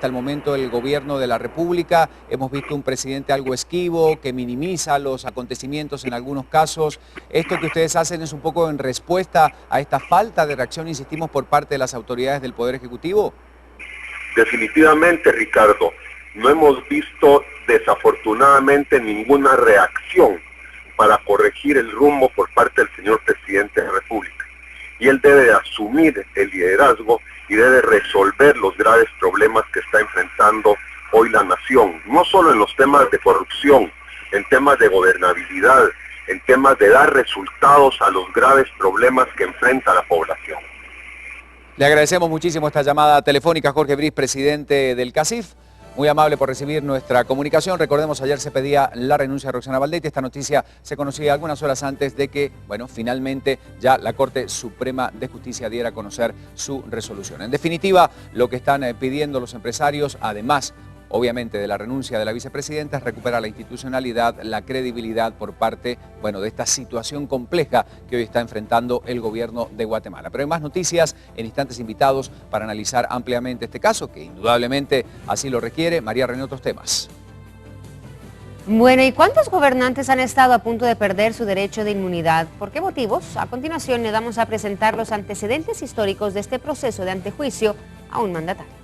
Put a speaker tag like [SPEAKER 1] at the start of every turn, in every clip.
[SPEAKER 1] hasta el momento el gobierno de la República. Hemos visto un presidente algo esquivo, que minimiza los acontecimientos en algunos casos. Esto que ustedes hacen es un poco en respuesta a esta falta de reacción, insistimos, por parte de las autoridades del Poder Ejecutivo.
[SPEAKER 2] Definitivamente, Ricardo, no hemos visto desafortunadamente ninguna reacción para corregir el rumbo por parte del señor presidente de la República. Y él debe asumir el liderazgo y debe resolver los graves problemas que está enfrentando hoy la nación, no solo en los temas de corrupción, en temas de gobernabilidad, en temas de dar resultados a los graves problemas que enfrenta la población.
[SPEAKER 1] Le agradecemos muchísimo esta llamada telefónica, Jorge Briz, presidente del CACIF. Muy amable por recibir nuestra comunicación. Recordemos, ayer se pedía la renuncia de Roxana Valdetti. Esta noticia se conocía algunas horas antes de que, bueno, finalmente ya la Corte Suprema de Justicia diera a conocer su resolución. En definitiva, lo que están pidiendo los empresarios, además, obviamente, de la renuncia de la vicepresidenta, es recuperar la institucionalidad, la credibilidad por parte, bueno, de esta situación compleja que hoy está enfrentando el gobierno de Guatemala. Pero hay más noticias, en instantes invitados para analizar ampliamente este caso, que indudablemente así lo requiere. María René, otros temas.
[SPEAKER 3] Bueno, ¿y cuántos gobernantes han estado a punto de perder su derecho de inmunidad? ¿Por qué motivos? A continuación le damos a presentar los antecedentes históricos de este proceso de antejuicio a un mandatario.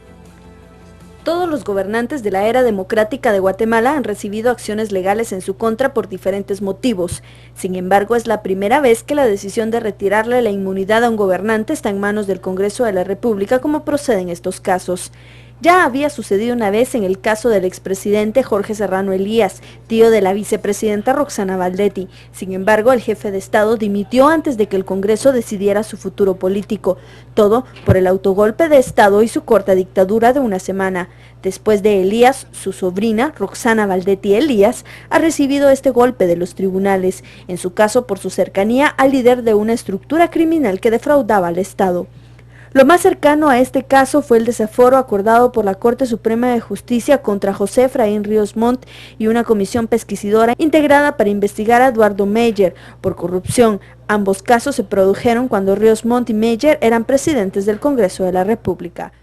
[SPEAKER 4] Todos los gobernantes de la era democrática de Guatemala han recibido acciones legales en su contra por diferentes motivos. Sin embargo, es la primera vez que la decisión de retirarle la inmunidad a un gobernante está en manos del Congreso de la República, como procede en estos casos. Ya había sucedido una vez en el caso del expresidente Jorge Serrano Elías, tío de la vicepresidenta Roxana Valdetti. Sin embargo, el jefe de Estado dimitió antes de que el Congreso decidiera su futuro político. Todo por el autogolpe de Estado y su corta dictadura de una semana. Después de Elías, su sobrina, Roxana Valdetti Elías, ha recibido este golpe de los tribunales, en su caso por su cercanía al líder de una estructura criminal que defraudaba al Estado. Lo más cercano a este caso fue el desaforo acordado por la Corte Suprema de Justicia contra José Efraín Ríos Montt y una comisión pesquisidora integrada para investigar a Eduardo Meyer por corrupción. Ambos casos se produjeron cuando Ríos Montt y Meyer eran presidentes del Congreso de la República.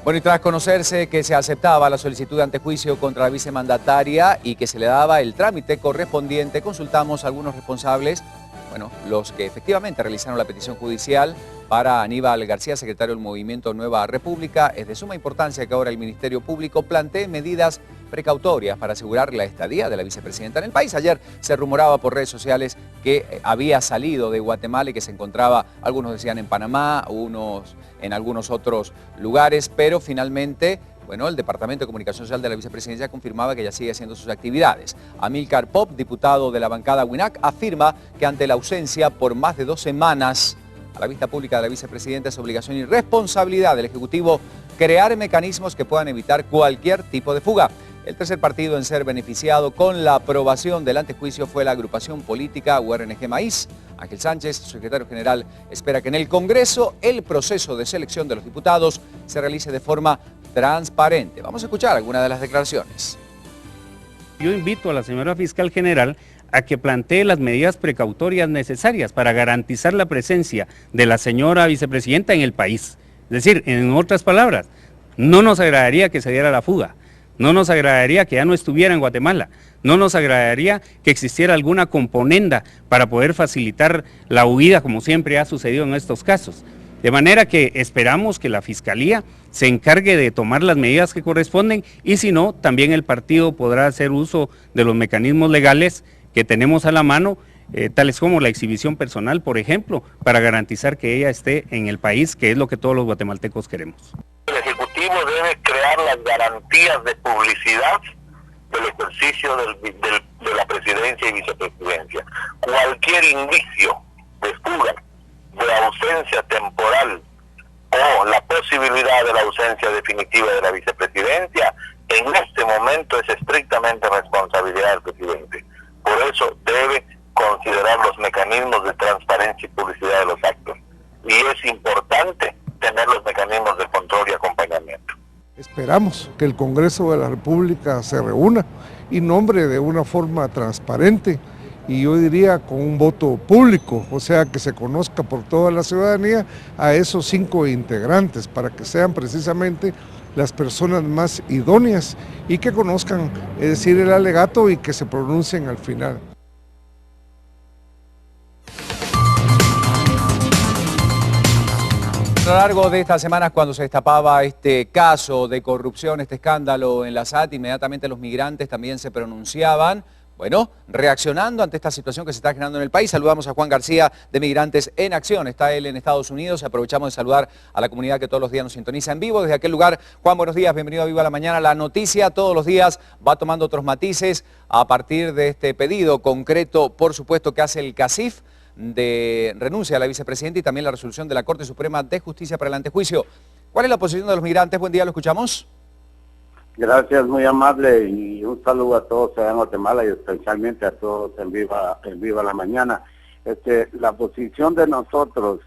[SPEAKER 1] Bueno, y tras conocerse que se aceptaba la solicitud de antejuicio contra la vicemandataria y que se le daba el trámite correspondiente, consultamos a algunos responsables, bueno, los que efectivamente realizaron la petición judicial para Aníbal García, secretario del Movimiento Nueva República. Es de suma importancia que ahora el Ministerio Público plantee medidas precautorias para asegurar la estadía de la vicepresidenta en el país. Ayer se rumoraba por redes sociales que había salido de Guatemala y que se encontraba, algunos decían en Panamá, unos en algunos otros lugares, pero finalmente, bueno, el Departamento de Comunicación Social de la Vicepresidencia confirmaba que ya sigue haciendo sus actividades. Amílcar Pop, diputado de la bancada WINAC, afirma que ante la ausencia por más de 2 semanas a la vista pública de la vicepresidenta es obligación y responsabilidad del Ejecutivo crear mecanismos que puedan evitar cualquier tipo de fuga. El tercer partido en ser beneficiado con la aprobación del antejuicio fue la agrupación política URNG Maíz. Ángel Sánchez, su secretario general, espera que en el Congreso el proceso de selección de los diputados se realice de forma transparente. Vamos a escuchar algunas de las declaraciones.
[SPEAKER 5] Yo invito a la señora fiscal general a que plantee las medidas precautorias necesarias para garantizar la presencia de la señora vicepresidenta en el país. Es decir, en otras palabras, no nos agradaría que se diera la fuga, no nos agradaría que ya no estuviera en Guatemala, no nos agradaría que existiera alguna componenda para poder facilitar la huida, como siempre ha sucedido en estos casos. De manera que esperamos que la Fiscalía se encargue de tomar las medidas que corresponden y si no, también el partido podrá hacer uso de los mecanismos legales que tenemos a la mano, tales como la exhibición personal, por ejemplo, para garantizar que ella esté en el país, que es lo que todos los guatemaltecos queremos.
[SPEAKER 2] El Ejecutivo debe crear las garantías de publicidad del ejercicio de la presidencia y vicepresidencia. Cualquier indicio de fuga, de ausencia temporal o la posibilidad de la ausencia definitiva de la vicepresidencia, en este momento es estrictamente responsabilidad del presidente. Por eso debe considerar los mecanismos de transparencia y publicidad de los actos. Y es importante tener los mecanismos de control y acompañamiento.
[SPEAKER 6] Esperamos que el Congreso de la República se reúna y nombre de una forma transparente y yo diría con un voto público, o sea que se conozca por toda la ciudadanía a esos 5 integrantes para que sean precisamente las personas más idóneas y que conozcan, es decir, el alegato y que se pronuncien al final.
[SPEAKER 1] A lo largo de estas semanas, cuando se destapaba este caso de corrupción, este escándalo en la SAT, inmediatamente los migrantes también se pronunciaban. Bueno, reaccionando ante esta situación que se está generando en el país, saludamos a Juan García de Migrantes en Acción. Está él en Estados Unidos. Aprovechamos de saludar a la comunidad que todos los días nos sintoniza en vivo. Desde aquel lugar, Juan, buenos días, bienvenido a Viva la Mañana. La noticia todos los días va tomando otros matices a partir de este pedido concreto, por supuesto, que hace el CACIF de renuncia a la vicepresidenta y también la resolución de la Corte Suprema de Justicia para el antejuicio. ¿Cuál es la posición de los migrantes? Buen día, lo escuchamos.
[SPEAKER 7] Gracias, muy amable, y un saludo a todos allá en Guatemala y especialmente a todos en Viva la Mañana. La posición de nosotros,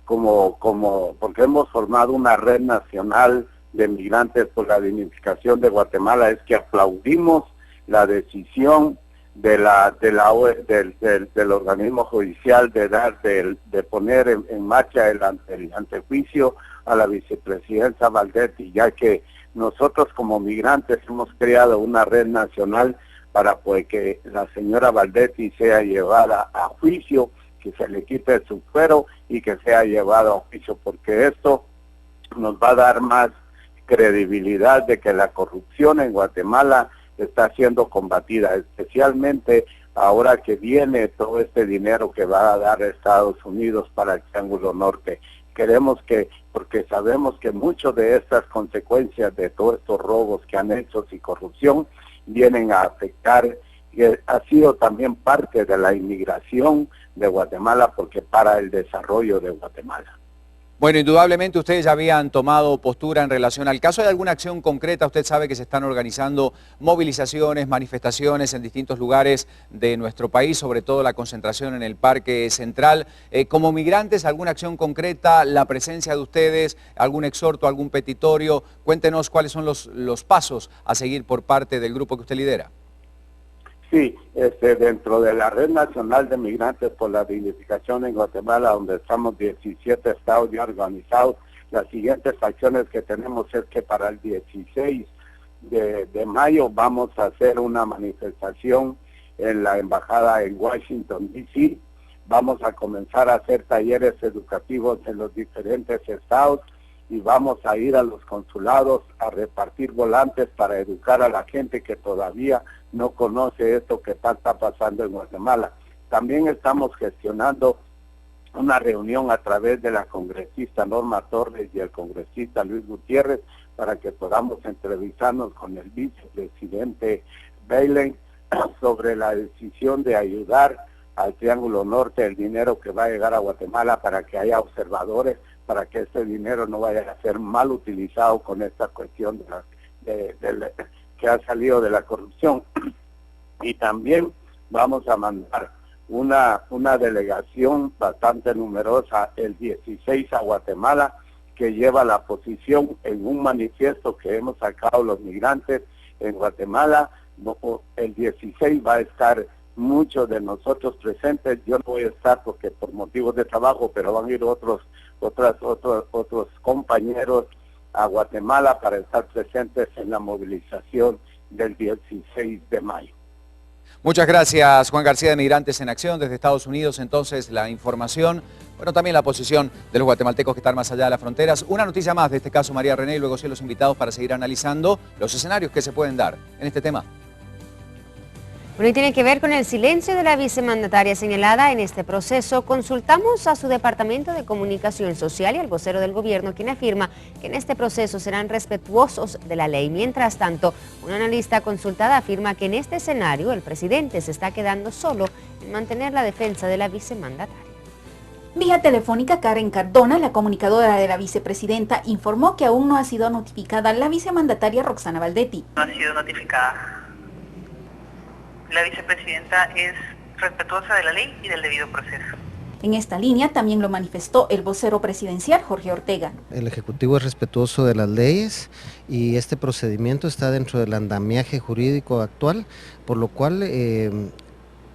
[SPEAKER 7] porque hemos formado una red nacional de migrantes por la dignificación de Guatemala, es que aplaudimos la decisión del organismo judicial de poner en marcha el antejuicio a la vicepresidenta Valdetti, ya que nosotros como migrantes hemos creado una red nacional para que la señora Valdetti sea llevada a juicio, que se le quite su fuero y que sea llevado a juicio, porque esto nos va a dar más credibilidad de que la corrupción en Guatemala está siendo combatida, especialmente ahora que viene todo este dinero que va a dar Estados Unidos para el Triángulo Norte. Queremos porque sabemos que muchas de estas consecuencias de todos estos robos que han hecho y corrupción vienen a afectar, y ha sido también parte de la inmigración de Guatemala, porque para el desarrollo de Guatemala.
[SPEAKER 1] Bueno, indudablemente ustedes ya habían tomado postura en relación al caso. ¿Hay alguna acción concreta? Usted sabe que se están organizando movilizaciones, manifestaciones en distintos lugares de nuestro país, sobre todo la concentración en el Parque Central. Como migrantes, ¿alguna acción concreta? ¿La presencia de ustedes? ¿Algún exhorto, algún petitorio? Cuéntenos cuáles son los pasos a seguir por parte del grupo que usted lidera.
[SPEAKER 7] Sí, dentro de la Red Nacional de Migrantes por la Dignificación en Guatemala, donde estamos 17 estados ya organizados, las siguientes acciones que tenemos es que para el 16 de mayo vamos a hacer una manifestación en la embajada en Washington, D.C. Vamos a comenzar a hacer talleres educativos en los diferentes estados y vamos a ir a los consulados a repartir volantes para educar a la gente que todavía no conoce esto que está pasando en Guatemala. También estamos gestionando una reunión a través de la congresista Norma Torres y el congresista Luis Gutiérrez para que podamos entrevistarnos con el vicepresidente Beilen sobre la decisión de ayudar al Triángulo Norte, el dinero que va a llegar a Guatemala, para que haya observadores, para que este dinero no vaya a ser mal utilizado con esta cuestión que ha salido de la corrupción. Y también vamos a mandar una delegación bastante numerosa el 16 a Guatemala, que lleva la posición en un manifiesto que hemos sacado los migrantes en Guatemala. El 16 va a estar muchos de nosotros presentes. Yo no voy a estar porque por motivos de trabajo, pero van a ir otros compañeros a Guatemala para estar presentes en la movilización del 16 de mayo.
[SPEAKER 1] Muchas gracias, Juan García de Migrantes en Acción. Desde Estados Unidos, entonces, la información, bueno, también la posición de los guatemaltecos que están más allá de las fronteras. Una noticia más de este caso, María René, y luego sí los invitados para seguir analizando los escenarios que se pueden dar en este tema.
[SPEAKER 3] Bueno, y tiene que ver con el silencio de la vicemandataria señalada en este proceso. Consultamos a su Departamento de Comunicación Social y al vocero del gobierno, quien afirma que en este proceso serán respetuosos de la ley. Mientras tanto, una analista consultada afirma que en este escenario el presidente se está quedando solo en mantener la defensa de la vicemandataria.
[SPEAKER 8] Vía telefónica, Karen Cardona, la comunicadora de la vicepresidenta, informó que aún no ha sido notificada la vicemandataria Roxana Valdetti.
[SPEAKER 9] No ha sido notificada. La vicepresidenta es respetuosa de la ley y del debido proceso.
[SPEAKER 8] En esta línea también lo manifestó el vocero presidencial, Jorge Ortega.
[SPEAKER 10] El Ejecutivo es respetuoso de las leyes y este procedimiento está dentro del andamiaje jurídico actual, por lo cual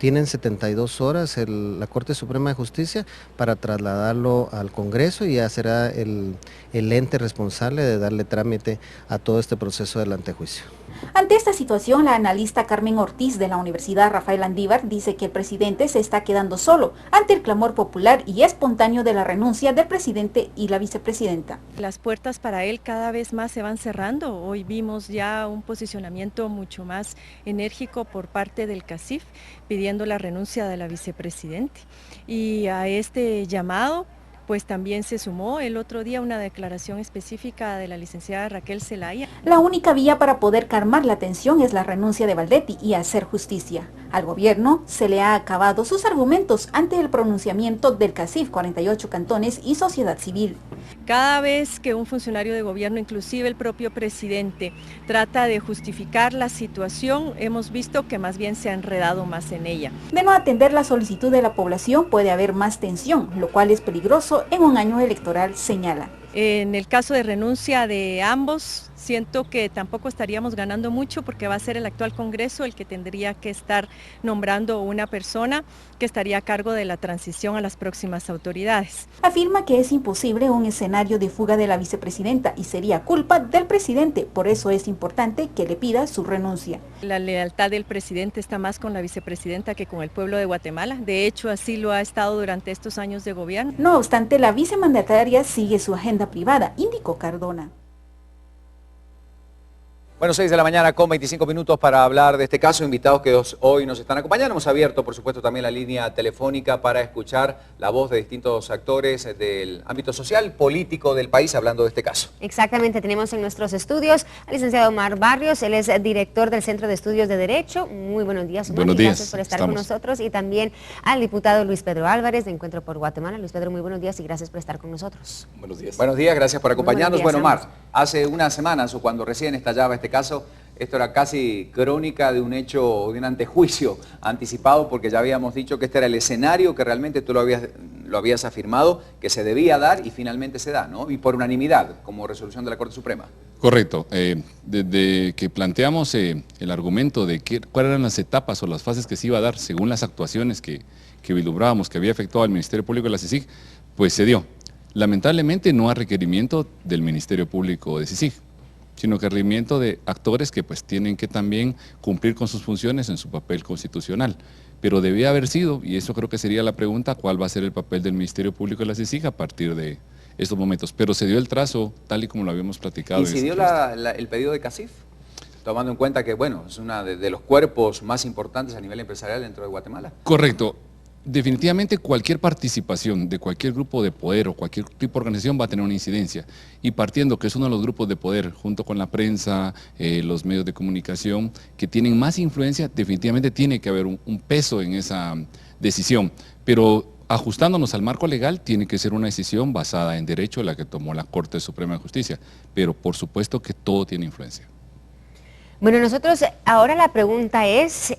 [SPEAKER 10] tienen 72 horas la Corte Suprema de Justicia para trasladarlo al Congreso y ya será el ente responsable de darle trámite a todo este proceso del antejuicio.
[SPEAKER 8] Ante esta situación, la analista Carmen Ortiz de la Universidad Rafael Andívar dice que el presidente se está quedando solo ante el clamor popular y espontáneo de la renuncia del presidente y la vicepresidenta.
[SPEAKER 11] Las puertas para él cada vez más se van cerrando. Hoy vimos ya un posicionamiento mucho más enérgico por parte del CACIF pidiendo la renuncia de la vicepresidenta. Y a este llamado pues también se sumó el otro día una declaración específica de la licenciada Raquel Zelaya.
[SPEAKER 8] La única vía para poder calmar la tensión es la renuncia de Valdetti y hacer justicia. Al gobierno se le ha acabado sus argumentos ante el pronunciamiento del CACIF, 48 cantones y sociedad civil.
[SPEAKER 11] Cada vez que un funcionario de gobierno, inclusive el propio presidente, trata de justificar la situación, hemos visto que más bien se ha enredado más en ella.
[SPEAKER 8] De no atender la solicitud de la población puede haber más tensión, lo cual es peligroso en un año electoral, señala.
[SPEAKER 11] En el caso de renuncia de ambos, siento que tampoco estaríamos ganando mucho porque va a ser el actual Congreso el que tendría que estar nombrando una persona que estaría a cargo de la transición a las próximas autoridades.
[SPEAKER 8] Afirma que es imposible un escenario de fuga de la vicepresidenta y sería culpa del presidente, por eso es importante que le pida su renuncia.
[SPEAKER 11] La lealtad del presidente está más con la vicepresidenta que con el pueblo de Guatemala, de hecho así lo ha estado durante estos años de gobierno.
[SPEAKER 8] No obstante, la vicemandataria sigue su agenda privada, indicó Cardona.
[SPEAKER 1] Bueno, 6 de la mañana con 25 minutos para hablar de este caso. Invitados que hoy nos están acompañando. Hemos abierto, por supuesto, también la línea telefónica para escuchar la voz de distintos actores del ámbito social, político del país, hablando de este caso.
[SPEAKER 3] Exactamente, tenemos en nuestros estudios al licenciado Omar Barrios, él es director del Centro de Estudios de Derecho. Muy buenos días, Omar.
[SPEAKER 12] Buenos días.
[SPEAKER 3] Gracias por estar con nosotros. Y también al diputado Luis Pedro Álvarez, de Encuentro por Guatemala. Luis Pedro, muy buenos días y gracias por estar con nosotros.
[SPEAKER 12] Buenos días.
[SPEAKER 1] Buenos días, gracias por acompañarnos.
[SPEAKER 3] Buenos días,
[SPEAKER 1] Bueno, Omar, hace unas semanas o cuando recién estallaba este caso, esto era casi crónica de un hecho, de un antejuicio anticipado, porque ya habíamos dicho que este era el escenario que realmente tú lo habías afirmado, que se debía dar y finalmente se da, ¿no? Y por unanimidad, como resolución de la Corte Suprema.
[SPEAKER 12] Correcto. Desde que planteamos el argumento de cuáles eran las etapas o las fases que se iba a dar según las actuaciones que vislumbrábamos que había efectuado el Ministerio Público de la CICIG, pues se dio. Lamentablemente no a requerimiento del Ministerio Público de CICIG, sino que requerimiento de actores que pues tienen que también cumplir con sus funciones en su papel constitucional. Pero debía haber sido, y eso creo que sería la pregunta, cuál va a ser el papel del Ministerio Público de la CICIG a partir de estos momentos. Pero se dio el trazo tal y como lo habíamos platicado.
[SPEAKER 1] ¿Y se dio el pedido de CACIF? Tomando en cuenta que, bueno, es uno de los cuerpos más importantes a nivel empresarial dentro de Guatemala.
[SPEAKER 12] Correcto. Definitivamente cualquier participación de cualquier grupo de poder o cualquier tipo de organización va a tener una incidencia, y partiendo que es uno de los grupos de poder junto con la prensa, los medios de comunicación que tienen más influencia, definitivamente tiene que haber un peso en esa decisión, pero ajustándonos al marco legal tiene que ser una decisión basada en derecho, la que tomó la Corte Suprema de Justicia, pero por supuesto que todo tiene influencia.
[SPEAKER 3] Bueno, nosotros ahora la pregunta es...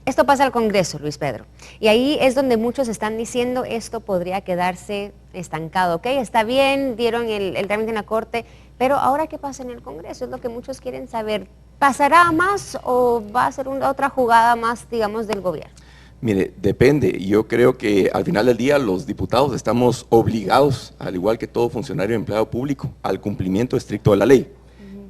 [SPEAKER 3] Esto pasa al Congreso, Luis Pedro, y ahí es donde muchos están diciendo esto podría quedarse estancado, ¿ok? Está bien, dieron el trámite en la Corte, pero ahora ¿qué pasa en el Congreso? Es lo que muchos quieren saber. ¿Pasará más o va a ser otra jugada más, digamos, del gobierno?
[SPEAKER 13] Mire, depende. Yo creo que al final del día los diputados estamos obligados, al igual que todo funcionario y empleado público, al cumplimiento estricto de la ley.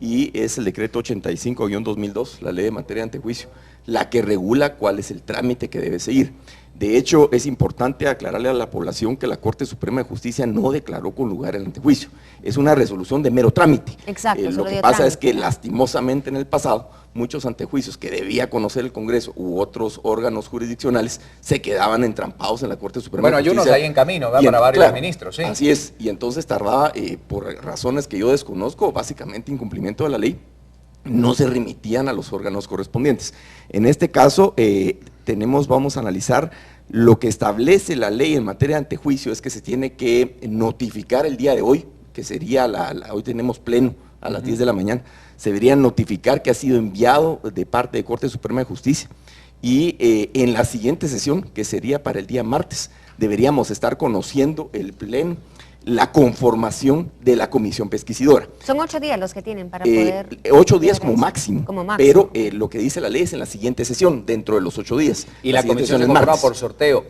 [SPEAKER 13] Y es el decreto 85-2002, la ley de materia de antejuicio, la que regula cuál es el trámite que debe seguir. De hecho, es importante aclararle a la población que la Corte Suprema de Justicia no declaró con lugar el antejuicio. Es una resolución de mero trámite.
[SPEAKER 3] Exacto.
[SPEAKER 13] Lo que pasa es que lastimosamente en el pasado, muchos antejuicios que debía conocer el Congreso u otros órganos jurisdiccionales se quedaban entrampados en la Corte Suprema de Justicia.
[SPEAKER 1] Bueno, hay unos ahí en camino, ¿verdad? Para varios ministros, sí.
[SPEAKER 13] Así es, y entonces tardaba, por razones que yo desconozco, básicamente incumplimiento de la ley, no se remitían a los órganos correspondientes. En este caso, vamos a analizar lo que establece la ley en materia de antejuicio, es que se tiene que notificar el día de hoy, que sería, hoy tenemos pleno a las 10 de la mañana, se debería notificar que ha sido enviado de parte de Corte Suprema de Justicia, y en la siguiente sesión, que sería para el día martes, deberíamos estar conociendo el pleno la conformación de la comisión pesquisidora.
[SPEAKER 3] Son 8 días los que tienen para poder...
[SPEAKER 13] 8 días como máximo,
[SPEAKER 3] pero
[SPEAKER 13] lo que dice la ley es en la siguiente sesión, dentro de los 8 días.
[SPEAKER 1] Y la comisión se conforma por sorteo.